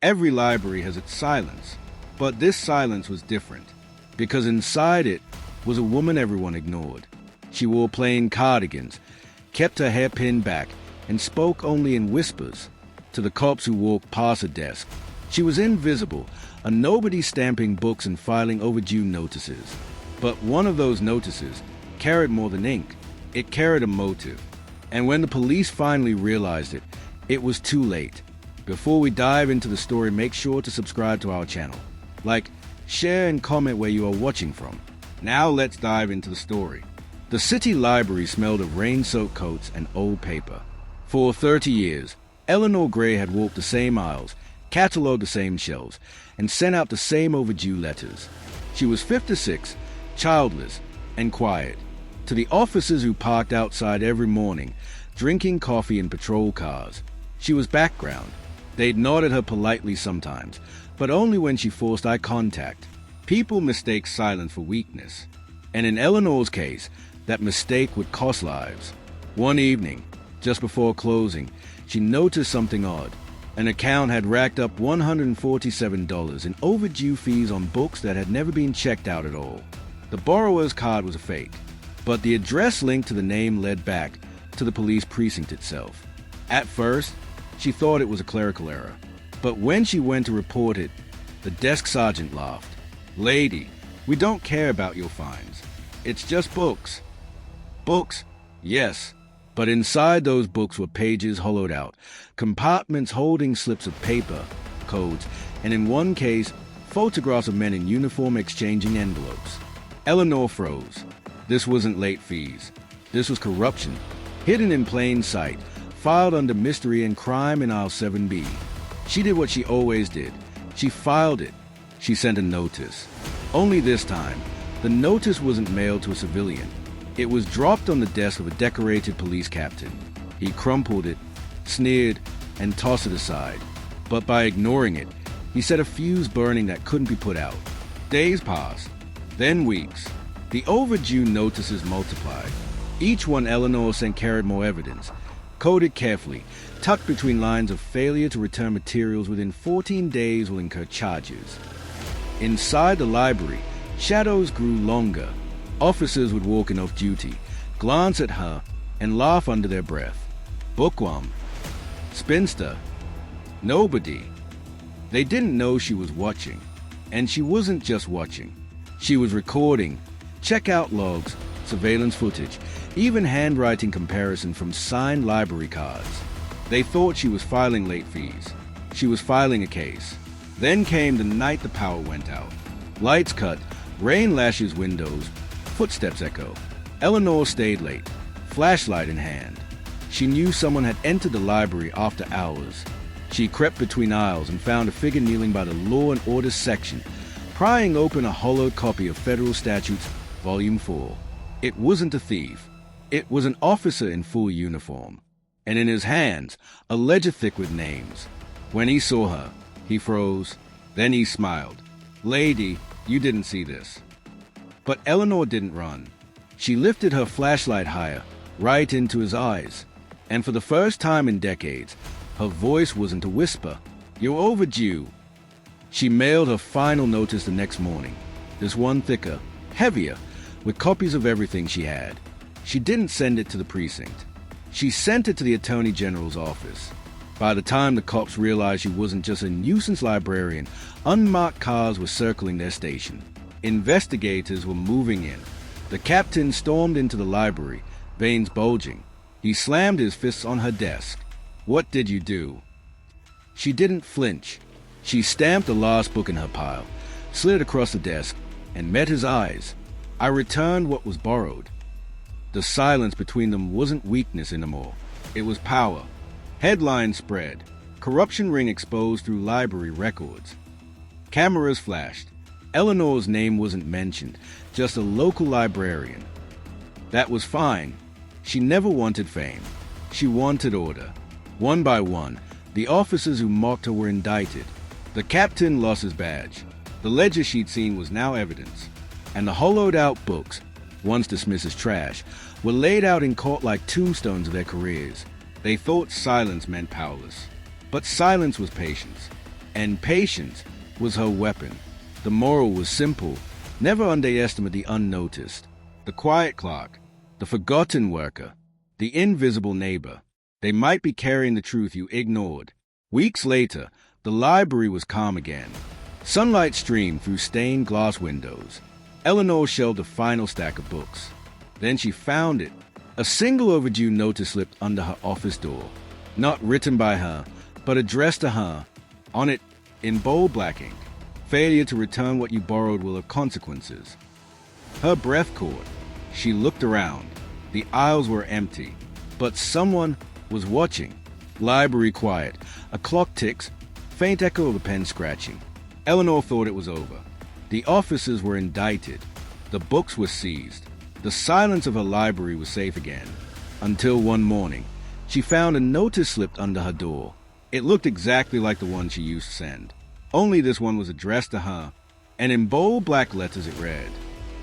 Every library has its silence, but this silence was different, because inside it was a woman everyone ignored. She wore plain cardigans, kept her hair pinned back, and spoke only in whispers to the cops who walked past her desk. She was invisible, a nobody stamping books and filing overdue notices. But one of those notices carried more than ink. It carried a motive. And when the police finally realized it, it was too late. Before we dive into the story, make sure to subscribe to our channel. Like, share, and comment where you are watching from. Now let's dive into the story. The city library smelled of rain-soaked coats and old paper. For 30 years, Eleanor Gray had walked the same aisles, cataloged the same shelves, and sent out the same overdue letters. She was 56, childless, and quiet. To the officers who parked outside every morning, drinking coffee in patrol cars, she was background. They'd nod at her politely sometimes, but only when she forced eye contact. People mistake silence for weakness, and in Eleanor's case, that mistake would cost lives. One evening, just before closing, she noticed something odd. An account had racked up $147 in overdue fees on books that had never been checked out at all. The borrower's card was a fake, but the address linked to the name led back to the police precinct itself. At first, she thought it was a clerical error, but when she went to report it, the desk sergeant laughed. "Lady, we don't care about your fines. It's just books." Books, yes, but inside those books were pages hollowed out, compartments holding slips of paper, codes, and in one case, photographs of men in uniform exchanging envelopes. Eleanor froze. This wasn't late fees. This was corruption, hidden in plain sight, filed under mystery and crime in aisle 7B. She did what she always did. She filed it. She sent a notice. Only this time, the notice wasn't mailed to a civilian. It was dropped on the desk of a decorated police captain. He crumpled it, sneered, and tossed it aside. But by ignoring it, he set a fuse burning that couldn't be put out. Days passed, then weeks. The overdue notices multiplied. Each one Eleanor sent carried more evidence, coded carefully, tucked between lines of failure to return materials within 14 days will incur charges. Inside the library, shadows grew longer. Officers would walk in off duty, glance at her, and laugh under their breath. Bookworm. Spinster. Nobody. They didn't know she was watching. And she wasn't just watching. She was recording, checkout logs, surveillance footage, even handwriting comparison from signed library cards. They thought she was filing late fees. She was filing a case. Then came the night the power went out. Lights cut, rain lashes windows, footsteps echo. Eleanor stayed late, flashlight in hand. She knew someone had entered the library after hours. She crept between aisles and found a figure kneeling by the Law and Order section, prying open a hollowed copy of Federal Statutes, Volume 4. It wasn't a thief. It was an officer in full uniform, and in his hands, a ledger thick with names. When he saw her, he froze. Then he smiled. "Lady, you didn't see this." But Eleanor didn't run. She lifted her flashlight higher, right into his eyes. And for the first time in decades, her voice wasn't a whisper. "You're overdue." She mailed her final notice the next morning. This one thicker, heavier, with copies of everything she had. She didn't send it to the precinct. She sent it to the Attorney General's office. By the time the cops realized she wasn't just a nuisance librarian, unmarked cars were circling their station. Investigators were moving in. The captain stormed into the library, veins bulging. He slammed his fists on her desk. "What did you do?" She didn't flinch. She stamped the last book in her pile, slid across the desk, and met his eyes. "I returned what was borrowed." The silence between them wasn't weakness anymore. It was power. Headlines spread. Corruption ring exposed through library records. Cameras flashed. Eleanor's name wasn't mentioned, just a local librarian. That was fine. She never wanted fame. She wanted order. One by one, the officers who mocked her were indicted. The captain lost his badge. The ledger she'd seen was now evidence. And the hollowed-out books, once dismissed as trash, were laid out in court like tombstones of their careers. They thought silence meant powerless. But silence was patience. and patience was her weapon. The moral was simple: never underestimate the unnoticed, the quiet clerk, the forgotten worker, the invisible neighbor. They might be carrying the truth you ignored. Weeks later, the library was calm again. Sunlight streamed through stained glass windows. Eleanor shelved the final stack of books. Then she found it. A single overdue notice slipped under her office door. Not written by her, but addressed to her. On it, in bold black ink, "Failure to return what you borrowed will have consequences." Her breath caught. She looked around. The aisles were empty, but someone was watching. Library quiet. A clock ticks. Faint echo of a pen scratching. Eleanor thought it was over. The officers were indicted. The books were seized. The silence of her library was safe again. Until one morning, she found a notice slipped under her door. It looked exactly like the one she used to send. Only this one was addressed to her, and in bold black letters it read,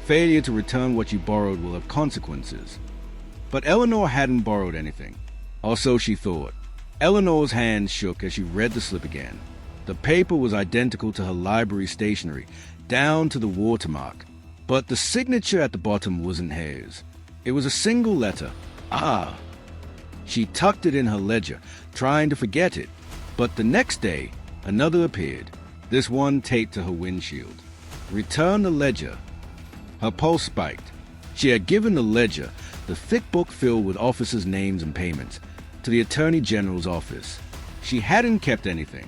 "Failure to return what you borrowed will have consequences." But Eleanor hadn't borrowed anything, or so she thought. Eleanor's hands shook as she read the slip again. The paper was identical to her library stationery, down to the watermark. But the signature at the bottom wasn't hers. It was a single letter. Ah! She tucked it in her ledger, trying to forget it. But the next day, another appeared, this one taped to her windshield. "Return the ledger." Her pulse spiked. She had given the ledger, the thick book filled with officers' names and payments, to the Attorney General's office. She hadn't kept anything.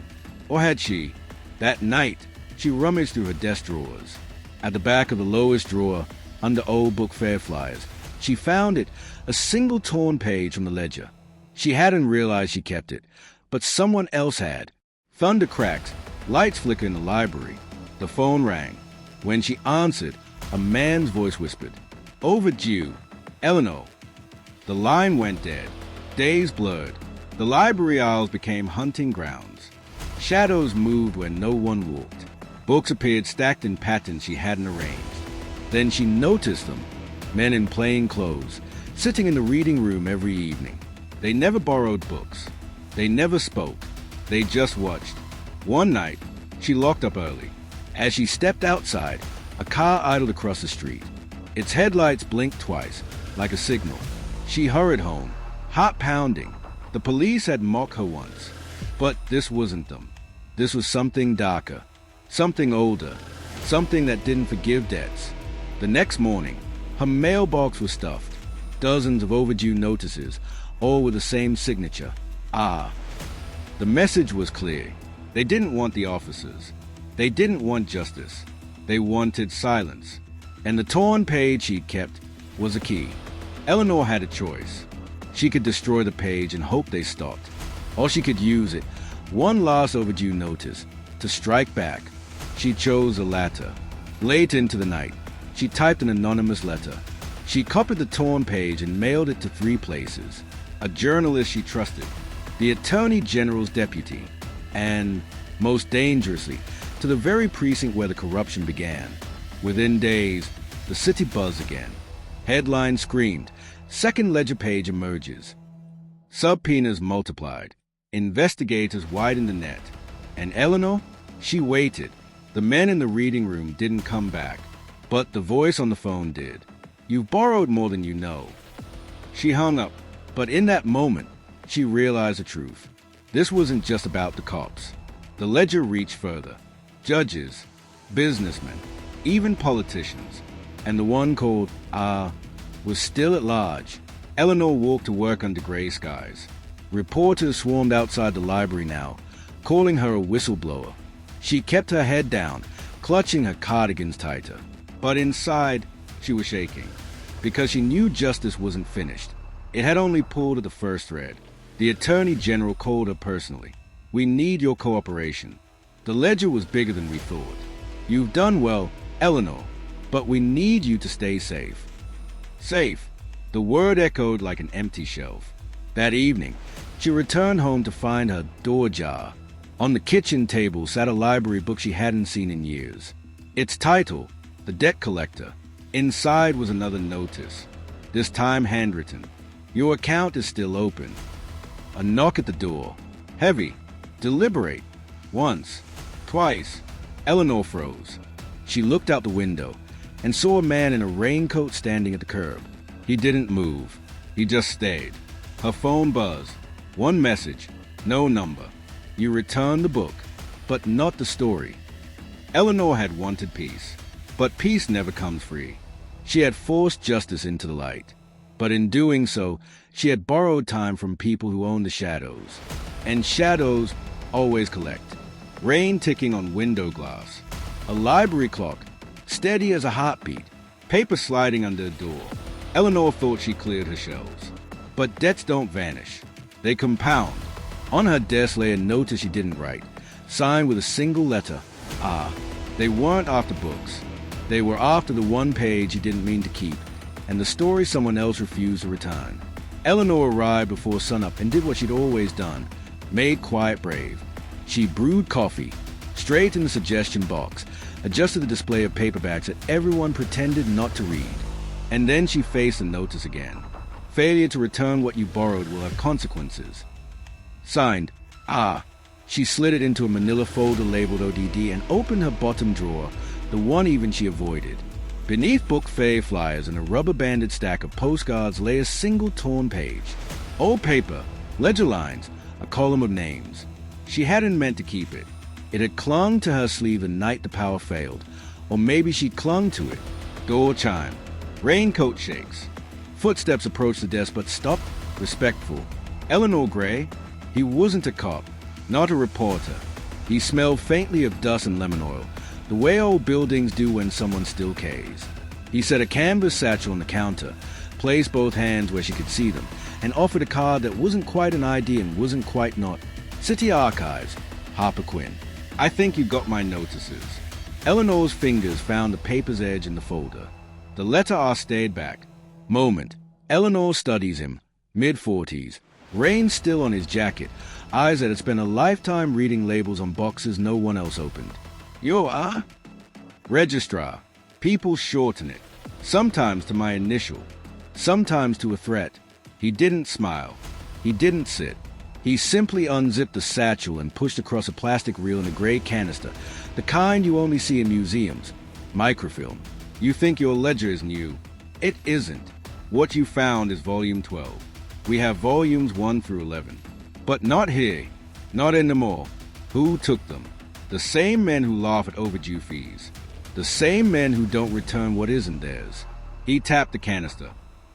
Or had she? That night, she rummaged through her desk drawers. At the back of the lowest drawer, under old book fair flyers, she found it, a single torn page from the ledger. She hadn't realized she kept it, but someone else had. Thunder cracked, lights flickered in the library. The phone rang. When she answered, a man's voice whispered, "Overdue, Eleanor." The line went dead. Days blurred. The library aisles became hunting grounds. Shadows moved where no one walked. Books appeared stacked in patterns she hadn't arranged. Then she noticed them, men in plain clothes, sitting in the reading room every evening. They never borrowed books. They never spoke. They just watched. One night, she locked up early. As she stepped outside, a car idled across the street. Its headlights blinked twice, like a signal. She hurried home, heart pounding. The police had mocked her once. But this wasn't them. This was something darker, something older, something that didn't forgive debts. The next morning, her mailbox was stuffed. Dozens of overdue notices, all with the same signature. Ah. The message was clear. They didn't want the officers. They didn't want justice. They wanted silence. And the torn page she'd kept was a key. Eleanor had a choice. She could destroy the page and hope they stopped. Or she could use it, one last overdue notice, to strike back. She chose the latter. Late into the night, she typed an anonymous letter. She copied the torn page and mailed it to 3 places. A journalist she trusted, the Attorney General's deputy, and, most dangerously, to the very precinct where the corruption began. Within days, the city buzzed again. Headlines screamed. Second ledger page emerges. Subpoenas multiplied. Investigators widened the net. And Eleanor? She waited. The men in the reading room didn't come back. But the voice on the phone did. "You've borrowed more than you know." She hung up. But in that moment, she realized the truth. This wasn't just about the cops. The ledger reached further. Judges, businessmen, even politicians. And the one called was still at large. Eleanor walked to work under gray skies. Reporters swarmed outside the library now, calling her a whistleblower. She kept her head down, clutching her cardigans tighter. But inside, she was shaking, because she knew justice wasn't finished. It had only pulled at the first thread. The Attorney General called her personally. "We need your cooperation. The ledger was bigger than we thought. You've done well, Eleanor, but we need you to stay safe." Safe. The word echoed like an empty shelf. That evening, she returned home to find her door ajar. On the kitchen table sat a library book she hadn't seen in years. Its title, The Debt Collector. Inside was another notice, this time handwritten. "Your account is still open." A knock at the door. Heavy. Deliberate. Once, Twice, Eleanor froze. She looked out the window and saw a man in a raincoat standing at the curb. He didn't move. He just stayed. Her phone buzzed. One message, no number. You returned the book, but not the story. Eleanor had wanted peace, but peace never comes free. She had forced justice into the light, but in doing so, she had borrowed time from people who own the shadows. And shadows always collect. Rain ticking on window glass. A library clock, steady as a heartbeat. Paper sliding under the door. Eleanor thought she cleared her shelves. But debts don't vanish. They compound. On her desk lay a notice she didn't write, signed with a single letter. They weren't after books. They were after the one page he didn't mean to keep, and the story someone else refused to return. Eleanor arrived before sunup and did what she'd always done, made quiet brave. She brewed coffee, straight in the suggestion box, adjusted the display of paperbacks that everyone pretended not to read. And then she faced the notice again. Failure to return what you borrowed will have consequences. Signed, She slid it into a manila folder labeled ODD and opened her bottom drawer, the one even she avoided. Beneath book fair flyers and a rubber-banded stack of postcards lay a single torn page. Old paper, ledger lines, a column of names. She hadn't meant to keep it. It had clung to her sleeve the night the power failed. Or maybe she clung to it. Door chime. Raincoat shakes. Footsteps approached the desk but stopped, respectful. Eleanor Gray? He wasn't a cop, not a reporter. He smelled faintly of dust and lemon oil, the way old buildings do when someone still caves. He set a canvas satchel on the counter, placed both hands where she could see them, and offered a card that wasn't quite an ID and wasn't quite not. City Archives, Harper Quinn. I think you got my notices. Eleanor's fingers found the paper's edge in the folder. The letter R stayed back. Moment. Eleanor studies him, mid-40s, rain still on his jacket, eyes that had spent a lifetime reading labels on boxes no one else opened. You are? Registrar. People shorten it. Sometimes to my initial. Sometimes to a threat. He didn't smile. He didn't sit. He simply unzipped the satchel and pushed across a plastic reel in a gray canister, the kind you only see in museums. Microfilm. You think your ledger is new. It isn't. What you found is volume 12. We have volumes 1 through 11. But not here. Not anymore. Who took them? The same men who laugh at overdue fees. The same men who don't return what isn't theirs. He tapped the canister.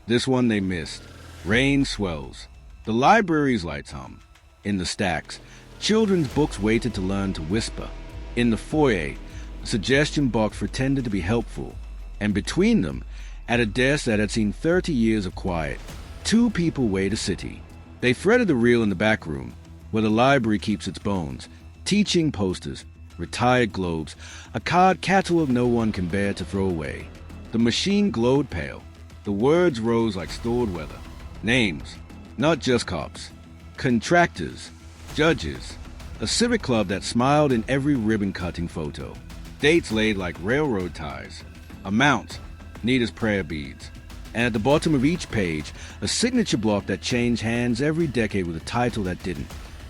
This one they missed. Rain swells. The library's lights hum. In the stacks, children's books waited to learn to whisper. In the foyer, the suggestion box pretended to be helpful. And between them, at a desk that had seen 30 years of quiet, two people weighed a city. They threaded the reel in the back room, where the library keeps its bones, teaching posters, retired globes, a card catalog no one can bear to throw away. The machine glowed pale. The words rose like stored weather. Names, not just cops. Contractors, judges, a civic club that smiled in every ribbon-cutting photo. Dates laid like railroad ties. Amounts, neat as prayer beads. And at the bottom of each page, a signature block that changed hands every decade with a title that didn't.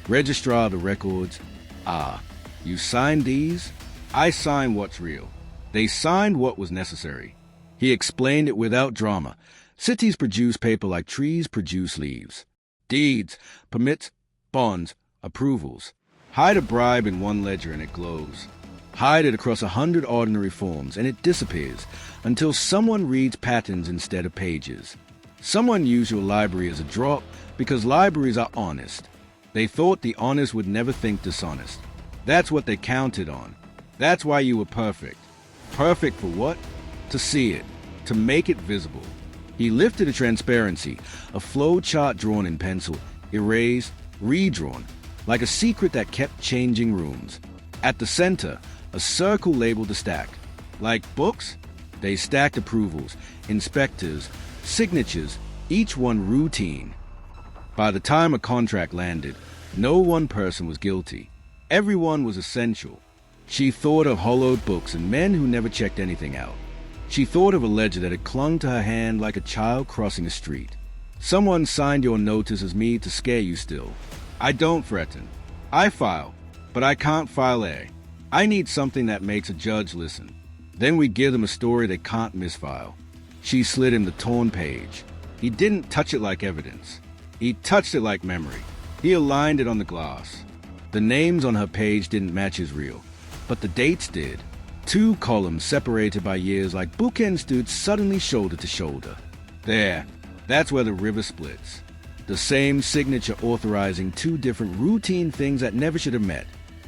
Registrar of the Records. You signed these? I signed what's real. They signed what was necessary. He explained it without drama. Cities produce paper like trees produce leaves. Deeds, permits, bonds, approvals. Hide a bribe in one ledger and it glows. Hide it across 100 ordinary forms and it disappears until someone reads patterns instead of pages. Someone used your library as a drop because libraries are honest. They thought the honest would never think dishonest. That's what they counted on. That's why you were perfect. Perfect for what? To see it. To make it visible. He lifted a transparency, a flow chart drawn in pencil, erased, redrawn, like a secret that kept changing rooms. At the center, a circle labeled the stack. Like books, they stacked approvals, inspectors, signatures, each one routine. By the time a contract landed, no one person was guilty. Everyone was essential. She thought of hollowed books and men who never checked anything out. She thought of a ledger that had clung to her hand like a child crossing a street. Someone signed your notice as me to scare you still. I don't threaten. I file, but I can't file A. I need something that makes a judge listen. Then we give them a story they can't misfile. She slid him the torn page. He didn't touch it like evidence. He touched it like memory. He aligned it on the glass. The names on her page didn't match his reel, but the dates did. 2 columns separated by years like bookends stood suddenly shoulder to shoulder. There, that's where the river splits. The same signature authorizing 2 different routine things that never should have met.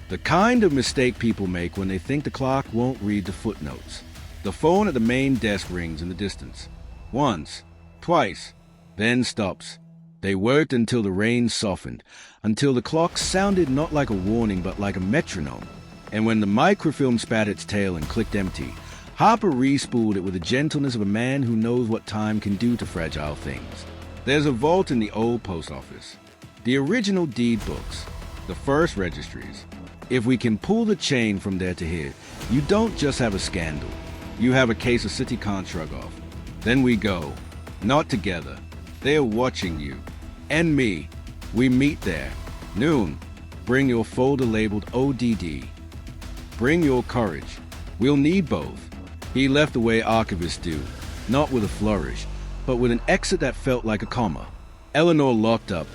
The kind of mistake people make when they think the clock won't read the footnotes. The phone at the main desk rings in the distance. Once, twice, then stops. They worked until the rain softened, until the clock sounded not like a warning but like a metronome. And when the microfilm spat its tail and clicked empty, Harper re-spooled it with the gentleness of a man who knows what time can do to fragile things. There's a vault in the old post office. The original deed books. The first registries. If we can pull the chain from there to here, you don't just have a scandal. You have a case a city can't shrug off. Then we go. Not together. They are watching you. And me. We meet there. Noon. Bring your folder labeled ODD. Bring your courage. We'll need both. He left the way archivists do, not with a flourish, but with an exit that felt like a comma. Eleanor locked up,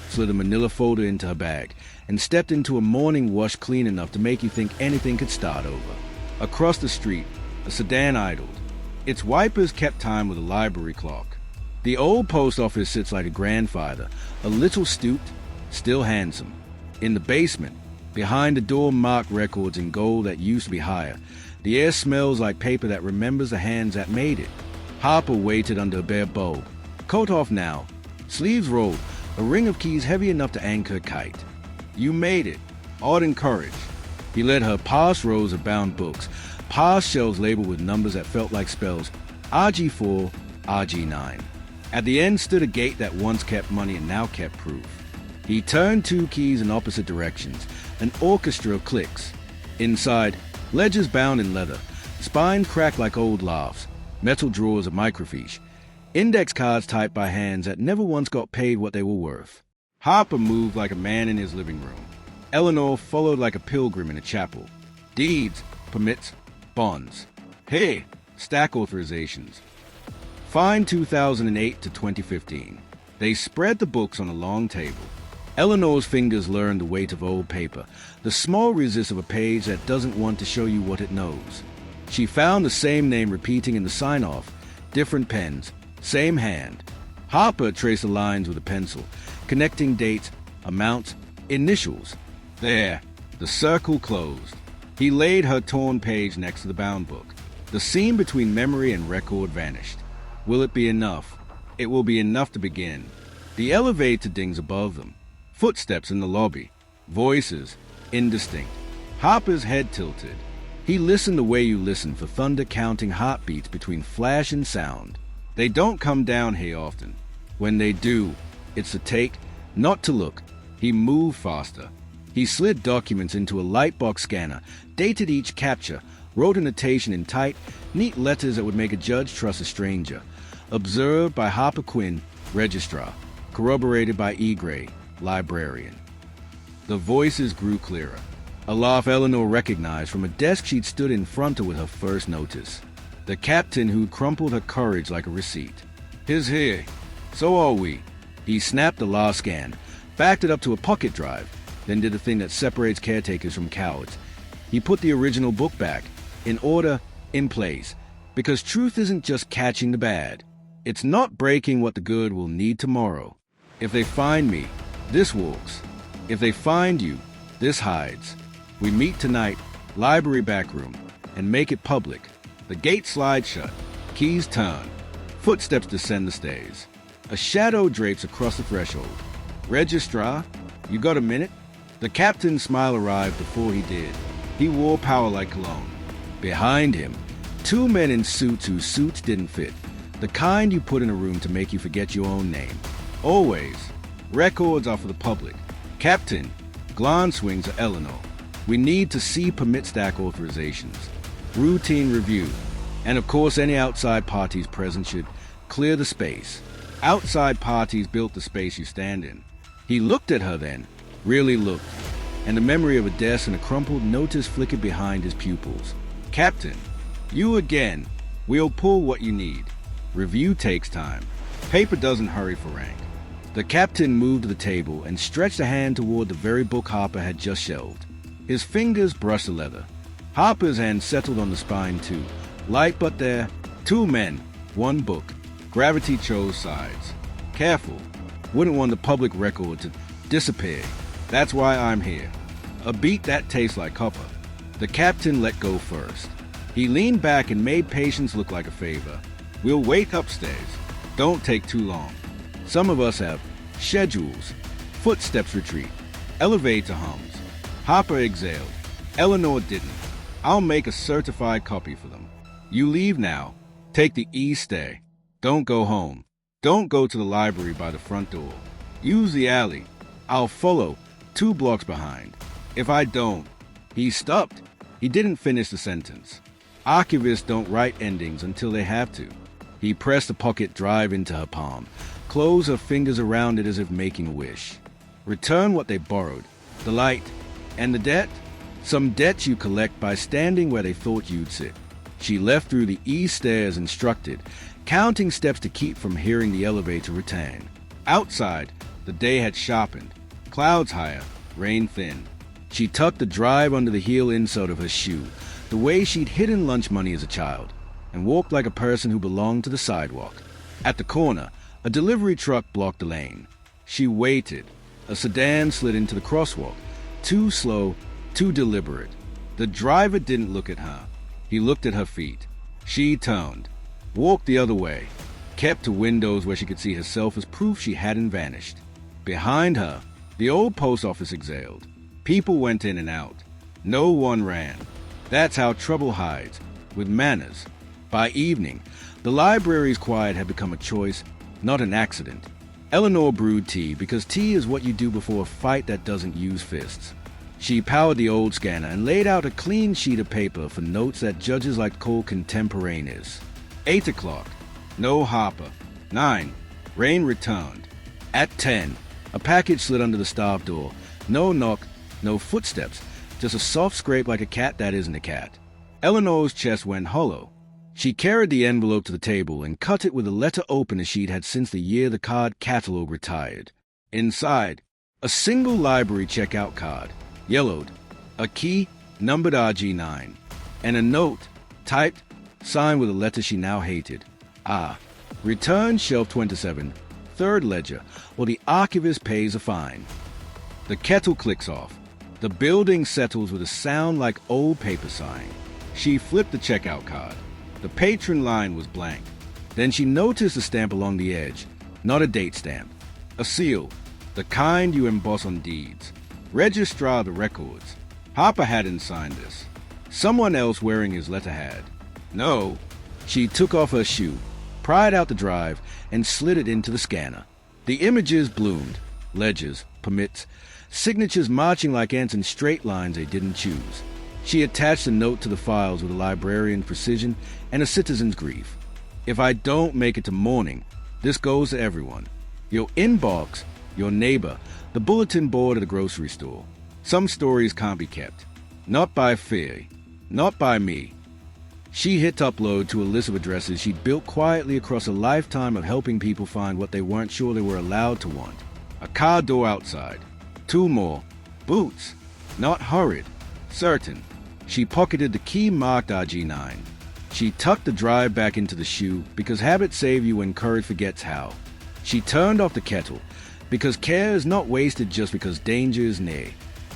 slid a manila folder into her bag, and stepped into a morning wash clean enough to make you think anything could start over. Across the street, a sedan idled. Its wipers kept time with a library clock. The old post office sits like a grandfather, a little stooped, still handsome. In the basement, behind a door marked records in gold that used to be higher, the air smells like paper that remembers the hands that made it. Harper waited under a bare bulb. Coat off now. Sleeves rolled, a ring of keys heavy enough to anchor a kite. You made it. Art and courage. He led her past rows of bound books, past shelves labeled with numbers that felt like spells, RG4, RG9. At the end stood a gate that once kept money and now kept proof. He turned 2 keys in opposite directions, an orchestra of clicks. Inside, ledgers bound in leather, spine cracked like old laughs, metal drawers of microfiche, index cards typed by hands that never once got paid what they were worth. Harper moved like a man in his living room. Eleanor followed like a pilgrim in a chapel. Deeds, permits, bonds. Hey, stack authorizations. Fine 2008 to 2015. They spread the books on a long table. Eleanor's fingers learned the weight of old paper, the small resist of a page that doesn't want to show you what it knows. She found the same name repeating in the sign-off, different pens, same hand. Harper traced the lines with a pencil, connecting dates, amounts, initials. There, the circle closed. He laid her torn page next to the bound book. The seam between memory and record vanished. Will it be enough? It will be enough to begin. The elevator dings above them. Footsteps in the lobby. Voices, indistinct. Harper's head tilted. He listened the way you listen for thunder counting heartbeats between flash and sound. They don't come down here often. When they do, it's to take, not to look. He moved faster. He slid documents into a lightbox scanner, dated each capture, wrote a notation in tight, neat letters that would make a judge trust a stranger. Observed by Harper Quinn, registrar. Corroborated by E. Gray, librarian. The voices grew clearer. A laugh Eleanor recognized from a desk she'd stood in front of with her first notice. The captain who'd crumpled her courage like a receipt. His here. So are we. He snapped the last scan, backed it up to a pocket drive, then did the thing that separates caretakers from cowards. He put the original book back, in order, in place, because truth isn't just catching the bad. It's not breaking what the good will need tomorrow. If they find me, this walks. If they find you, this hides. We meet tonight, library back room, and make it public. The gate slides shut, keys turn, footsteps descend the stairs. A shadow drapes across the threshold. Registrar, you got a minute? The captain's smile arrived before he did. He wore power like cologne. Behind him, 2 men in suits whose suits didn't fit. The kind you put in a room to make you forget your own name. Always. Records are for the public. Captain, glance wings are Eleanor. We need to see permit stack authorizations. Routine review. And of course any outside parties present should clear the space. Outside parties built the space you stand in. He looked at her then, really looked. and the memory of a desk and a crumpled notice flickered behind his pupils. Captain, you again. We'll pull what you need. Review takes time. Paper doesn't hurry for rank. The captain moved to the table and stretched a hand toward the very book Harper had just shelved. His fingers brushed the leather. Harper's hand settled on the spine too. Light but there. 2 men, 1 book. Gravity chose sides. Careful. Wouldn't want the public record to disappear. That's why I'm here. A beat that tastes like copper. The captain let go first. He leaned back and made patience look like a favor. We'll wait upstairs. Don't take too long. Some of us have schedules. Footsteps retreat. Elevator hums. Harper exhaled. Eleanor didn't. I'll make a certified copy for them. You leave now. Take the east stay. Don't go home. Don't go to the library by the front door. Use the alley. I'll follow 2 blocks behind. If I don't... He stopped. He didn't finish the sentence. Archivists don't write endings until they have to. He pressed the pocket drive into her palm, closed her fingers around it as if making a wish. Return what they borrowed. The light. And the debt? Some debts you collect by standing where they thought you'd sit. She left through the east stairs instructed, counting steps to keep from hearing the elevator return. Outside, the day had sharpened. Clouds higher, rain thin. She tucked the drive under the heel insole of her shoe, the way she'd hidden lunch money as a child, and walked like a person who belonged to the sidewalk. At the corner, a delivery truck blocked the lane. She waited. A sedan slid into the crosswalk. Too slow, too deliberate. The driver didn't look at her. He looked at her feet. She turned, walked the other way, kept to windows where she could see herself as proof she hadn't vanished. Behind her, the old post office exhaled. People went in and out. No one ran. That's how trouble hides, with manners. By evening, the library's quiet had become a choice, not an accident. Eleanor brewed tea because tea is what you do before a fight that doesn't use fists. She powered the old scanner and laid out a clean sheet of paper for notes that judges like to call contemporaneous. 8 o'clock. No Harper. 9. Rain returned. At 10, a package slid under the staff door. No knock, no footsteps, just a soft scrape like a cat that isn't a cat. Eleanor's chest went hollow. She carried the envelope to the table and cut it with a letter opener she'd had since the year the card catalog retired. Inside, a single library checkout card, yellowed, a key, numbered RG9, and a note, typed, signed with a letter she now hated. Return shelf 27, third ledger, or the archivist pays a fine. The kettle clicks off. The building settles with a sound like old paper sighing. She flipped the checkout card. The patron line was blank. Then she noticed a stamp along the edge, not a date stamp. A seal, the kind you emboss on deeds. Registrar of the records. Harper hadn't signed this. Someone else wearing his letter had. No. She took off her shoe, pried out the drive, and slid it into the scanner. The images bloomed. Ledgers, permits, signatures marching like ants in straight lines they didn't choose. She attached a note to the files with a librarian precision and a citizen's grief. If I don't make it to morning, this goes to everyone. Your inbox, your neighbor, the bulletin board at the grocery store. Some stories can't be kept. Not by fear. Not by me. She hit upload to a list of addresses she'd built quietly across a lifetime of helping people find what they weren't sure they were allowed to want. A car door outside. 2 more. Boots. Not hurried. Certain. She pocketed the key marked RG9. She tucked the drive back into the shoe because habits save you when courage forgets how. She turned off the kettle because care is not wasted just because danger is near.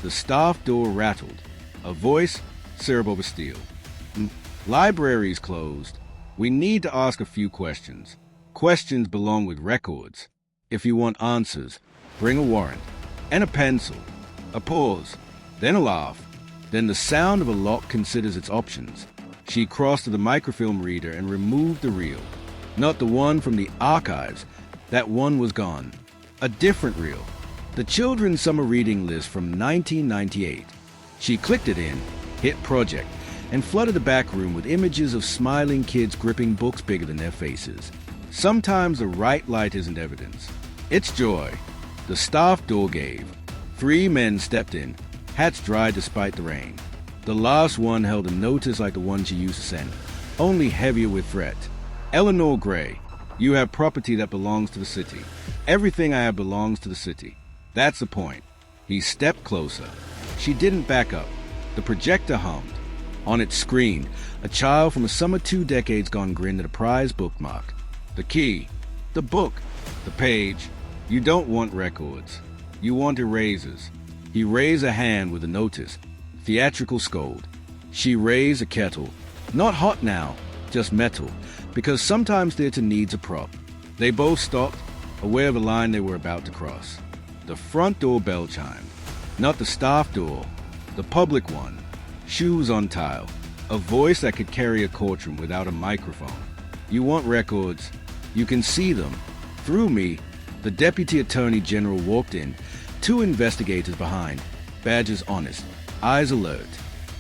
The staff door rattled. A voice, Cerebral Bastille. Library's closed. We need to ask a few questions. Questions belong with records. If you want answers, bring a warrant. And a pencil. A pause. Then a laugh. Then the sound of a lock considers its options. She crossed to the microfilm reader and removed the reel. Not the one from the archives. That one was gone. A different reel. The children's summer reading list from 1998. She clicked it in, hit project, and flooded the back room with images of smiling kids gripping books bigger than their faces. Sometimes the right light isn't evidence. It's joy. The staff door gave. 3 men stepped in. hats dried despite the rain. The last one held a notice like the one she used to send, only heavier with threat. Eleanor Gray, you have property that belongs to the city. Everything I have belongs to the city. That's the point. He stepped closer. She didn't back up. The projector hummed. On its screen, a child from a summer 2 decades gone grinned at a prized bookmark. The key. The book. The page. You don't want records. You want erasers. He raised a hand with a notice. Theatrical scold. She raised a kettle. Not hot now, just metal, because sometimes theatre needs a prop. They both stopped, aware of a line they were about to cross. The front door bell chimed. Not the staff door, the public one. Shoes on tile. A voice that could carry a courtroom without a microphone. You want records. You can see them. Through me, the Deputy Attorney General walked in, 2 investigators behind, badges honest, eyes alert.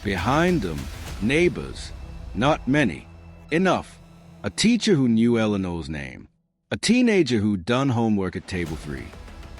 Behind them, neighbors. Not many. Enough. A teacher who knew Eleanor's name. A teenager who'd done homework at table 3.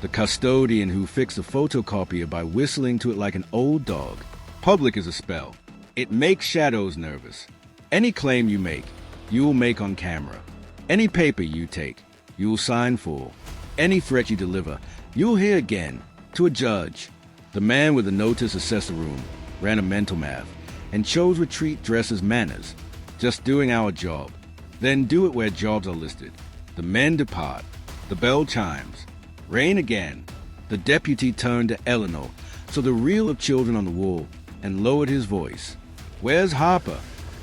The custodian who fixed a photocopier by whistling to it like an old dog. Public is a spell. It makes shadows nervous. Any claim you make, you'll make on camera. Any paper you take, you'll sign for. Any threat you deliver, you'll hear again, to a judge. The man with the notice assessed the room, ran a mental math, and chose retreat dressed as manners. Just doing our job. Then do it where jobs are listed. The men depart. The bell chimes. Rain again. The deputy turned to Eleanor, saw the reel of children on the wall, and lowered his voice. Where's Harper?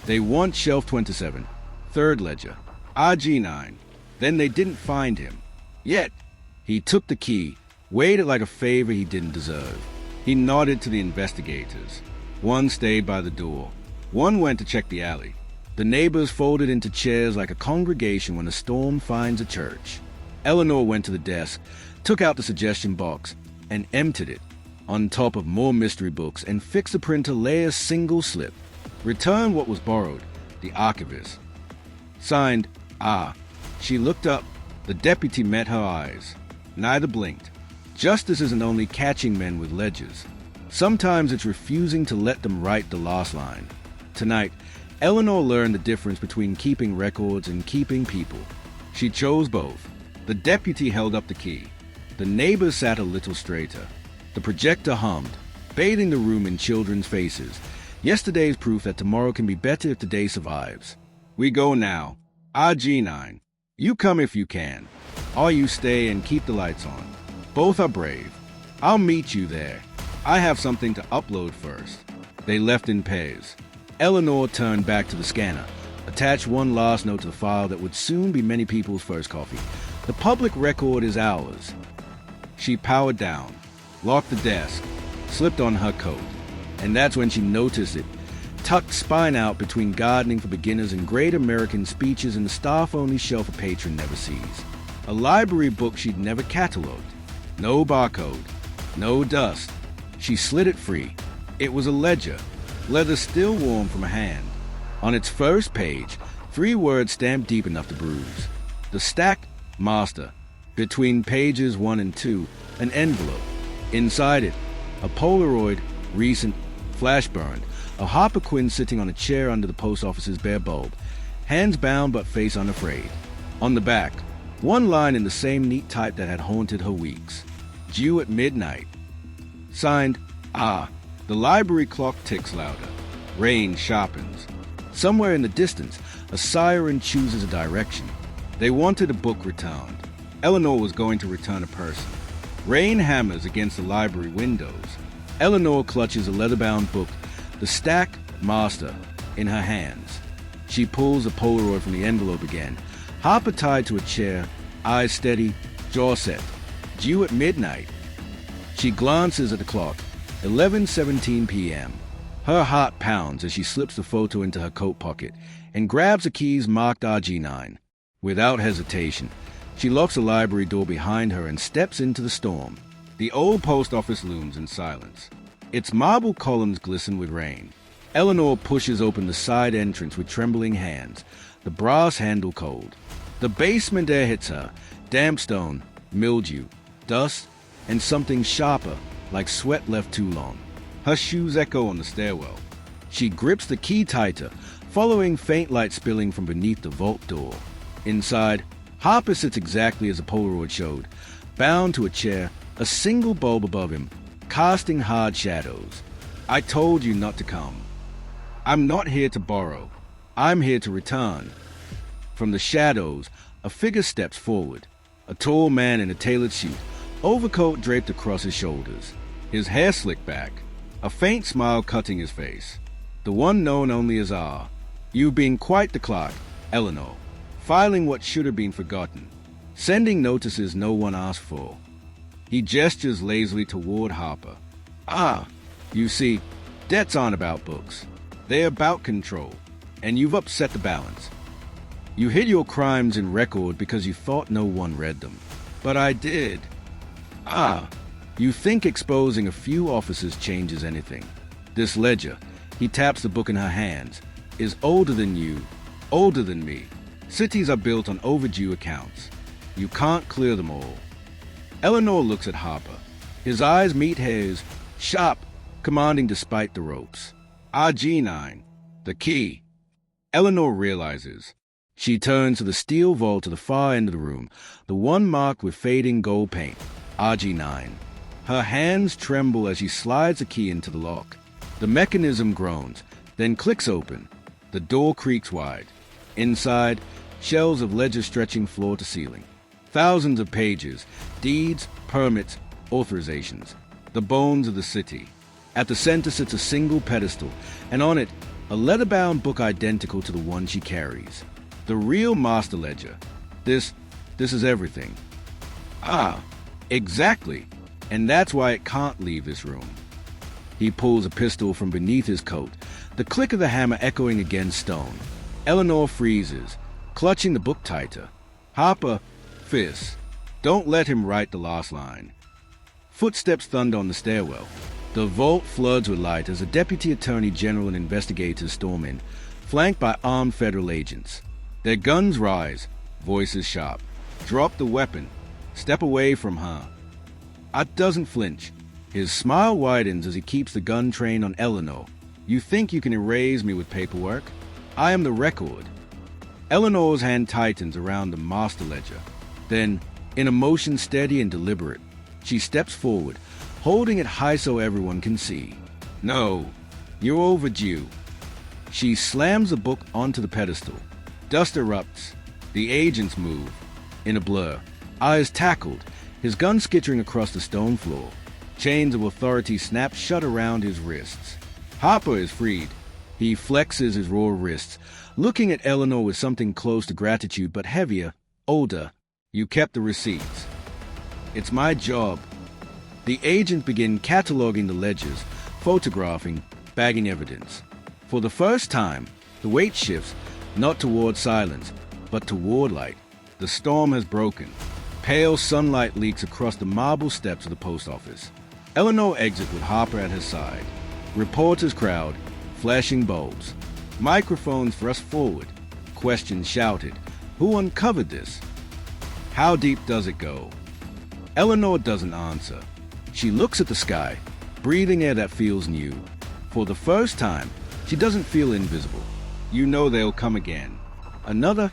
They want shelf 27. Third ledger. RG9. Then they didn't find him. Yet. He took the key, weighed it like a favor he didn't deserve. He nodded to the investigators. One stayed by the door. One went to check the alley. The neighbors folded into chairs like a congregation when a storm finds a church. Eleanor went to the desk, took out the suggestion box, and emptied it. On top of more mystery books, and fixed the printer lay a single slip. Return what was borrowed. The archivist. Signed, Ah. She looked up. The deputy met her eyes. Neither blinked. Justice isn't only catching men with ledgers. Sometimes it's refusing to let them write the last line. Tonight, Eleanor learned the difference between keeping records and keeping people. She chose both. The deputy held up the key. The neighbors sat a little straighter. The projector hummed, bathing the room in children's faces. Yesterday's proof that tomorrow can be better if today survives. We go now. RG9. You come if you can. Or you stay and keep the lights on. Both are brave. I'll meet you there. I have something to upload first. They left in pairs. Eleanor turned back to the scanner, attached one last note to the file that would soon be many people's first coffee. The public record is ours. She powered down, locked the desk, slipped on her coat, and that's when she noticed it, tucked spine out between gardening for beginners and great American speeches in the staff-only shelf a patron never sees. A library book she'd never catalogued. No barcode, no dust. She slid it free. It was a ledger, leather still warm from a hand. On its first page, 3 words stamped deep enough to bruise. The stack, Master. Between pages 1 and 2, an envelope. Inside it, a Polaroid, recent, flash burned, of Harper Quinn sitting on a chair under the post office's bare bulb, hands bound but face unafraid. On the back, one line in the same neat type that had haunted her weeks. Due at midnight. Signed, Ah. The library clock ticks louder. Rain sharpens. Somewhere in the distance, a siren chooses a direction. They wanted a book returned. Eleanor was going to return a person. Rain hammers against the library windows. Eleanor clutches a leather-bound book, the stack, Master, in her hands. She pulls a Polaroid from the envelope again. Harper tied to a chair, eyes steady, jaw set. Due at midnight. She glances at the clock. 11:17 p.m. Her heart pounds as she slips the photo into her coat pocket and grabs the keys marked RG9. Without hesitation, she locks the library door behind her and steps into the storm. The old post office looms in silence. Its marble columns glisten with rain. Eleanor pushes open the side entrance with trembling hands, the brass handle cold. The basement air hits her, damp stone, mildew, dust, and something sharper, like sweat left too long. Her shoes echo on the stairwell. She grips the key tighter, following faint light spilling from beneath the vault door. Inside, Harper sits exactly as the Polaroid showed, bound to a chair, a single bulb above him, casting hard shadows. I told you not to come. I'm not here to borrow. I'm here to return. From the shadows, a figure steps forward. A tall man in a tailored suit, overcoat draped across his shoulders, his hair slicked back, a faint smile cutting his face. The one known only as R. You've been quite the clerk, Eleanor, filing what should have been forgotten, sending notices no one asked for. He gestures lazily toward Harper. Ah, you see, debts aren't about books. They're about control, and you've upset the balance. You hid your crimes in record because you thought no one read them. But I did. Ah, you think exposing a few officers changes anything. This ledger, he taps the book in her hands, is older than you, older than me. Cities are built on overdue accounts. You can't clear them all. Eleanor looks at Harper. His eyes meet hers, sharp, commanding despite the ropes. RG9, the key. Eleanor realizes. She turns to the steel vault at the far end of the room, the one marked with fading gold paint, RG9. Her hands tremble as she slides the key into the lock. The mechanism groans, then clicks open. The door creaks wide. Inside, shelves of ledgers stretching floor to ceiling. Thousands of pages, deeds, permits, authorizations. The bones of the city. At the center sits a single pedestal, and on it, a leather-bound book identical to the one she carries. The real master ledger. This is everything. Ah, exactly. And that's why it can't leave this room. He pulls a pistol from beneath his coat, the click of the hammer echoing against stone. Eleanor freezes, clutching the book tighter. Harper, fierce. Don't let him write the last line. Footsteps thunder on the stairwell. The vault floods with light as a deputy attorney general and investigators storm in, flanked by armed federal agents. Their guns rise, voices sharp. Drop the weapon. Step away from her. Art doesn't flinch. His smile widens as he keeps the gun trained on Eleanor. You think you can erase me with paperwork? I am the record. Eleanor's hand tightens around the master ledger. Then, in a motion steady and deliberate, she steps forward, holding it high so everyone can see. No, you're overdue. She slams the book onto the pedestal. Dust erupts. The agents move. In a blur, eyes tackled, his gun skittering across the stone floor. Chains of authority snap shut around his wrists. Harper is freed. He flexes his raw wrists, looking at Eleanor with something close to gratitude but heavier, older. You kept the receipts. It's my job. The agents begin cataloging the ledgers, photographing, bagging evidence. For the first time, the weight shifts, not toward silence, but toward light. The storm has broken. Pale sunlight leaks across the marble steps of the post office. Eleanor exits with Harper at her side. Reporters crowd, flashing bulbs. Microphones thrust forward. Questions shouted. Who uncovered this? How deep does it go? Eleanor doesn't answer. She looks at the sky, breathing air that feels new. For the first time, she doesn't feel invisible. You know they'll come again. Another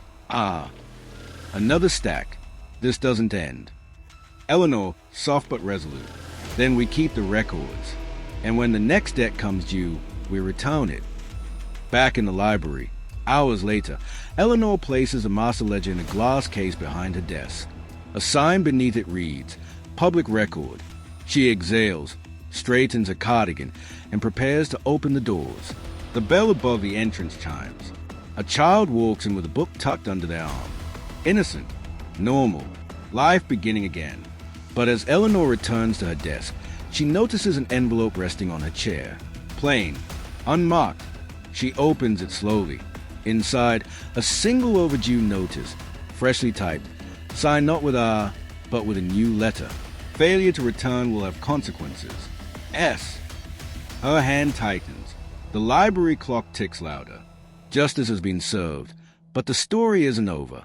stack. This doesn't end. Eleanor, soft but resolute. Then we keep the records. And when the next debt comes due, we return it. Back in the library, hours later, Eleanor places the master ledger in a glass case behind her desk. A sign beneath it reads, Public Record. She exhales, straightens her cardigan, and prepares to open the doors. The bell above the entrance chimes. A child walks in with a book tucked under their arm. Innocent, normal, life beginning again. But as Eleanor returns to her desk, she notices an envelope resting on her chair. Plain, unmarked. She opens it slowly. Inside, a single overdue notice, freshly typed, signed not with R, but with a new letter. Failure to return will have consequences. S. Her hand tightens. The library clock ticks louder. Justice has been served, but the story isn't over.